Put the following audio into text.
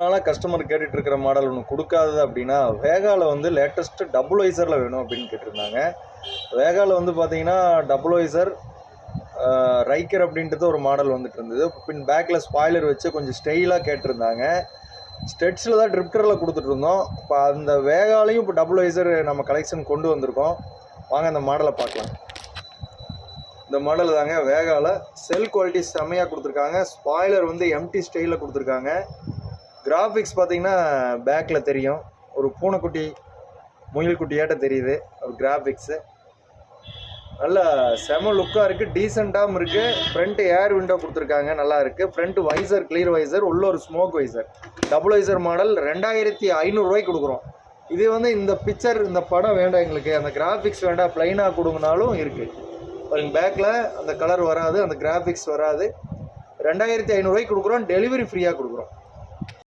அதனால் கஸ்டமர் கேட்டுட்டு இருக்கிற மாடல் ஒன்று கொடுக்காதது அப்படின்னா, வேகாவில் வந்து லேட்டஸ்ட்டு டபுள் வைசரில் வேணும் அப்படின்னு கேட்டிருந்தாங்க. வேகாவில் வந்து பார்த்தீங்கன்னா டபுள் வைசர் ரைக்கர் அப்படின்றது ஒரு மாடல் வந்துட்டு இருந்தது. பின் பேக்கில் ஸ்பாய்லர் வச்சு கொஞ்சம் ஸ்டைலாக கேட்டிருந்தாங்க. ஸ்டெட்ஸில் தான் ட்ரிப்டரில் கொடுத்துட்டு இருந்தோம். இப்போ அந்த வேகாலையும் இப்போ டபுள் வைசர் நம்ம கலெக்ஷன் கொண்டு வந்திருக்கோம். வாங்க அந்த மாடலை பார்க்கலாம். இந்த மாடல் தாங்க வேகாவில். செல் குவாலிட்டி செம்மையாக கொடுத்துருக்காங்க. ஸ்பாய்லர் வந்து எம்டி ஸ்டைலில் கொடுத்துருக்காங்க. கிராஃபிக்ஸ் பார்த்தீங்கன்னா பேக்கில் தெரியும், ஒரு பூனைக்குட்டி முயல் குட்டியாட்ட தெரியுது ஒரு கிராஃபிக்ஸு. நல்லா செம லுக்காக இருக்குது, டீசெண்டாகவும் இருக்குது. ஃப்ரண்ட் ஏர் விண்டோ கொடுத்துருக்காங்க, நல்லா இருக்குது. ஃப்ரண்ட் வைசர் கிளியர் வைசர், உள்ள ஒரு smoke visor. Double visor model 2500 கொடுக்குறோம். இது வந்து இந்த பிக்சர் இந்த படம் வேண்டாம் எங்களுக்கு, அந்த கிராஃபிக்ஸ் வேண்டாம், ப்ளைனாக கொடுங்கனாலும் இருக்குது. பேக்கில் அந்த கலர் வராது, அந்த கிராஃபிக்ஸ் வராது. 2500 கொடுக்குறோம். டெலிவரி ஃப்ரீயாக கொடுக்குறோம்.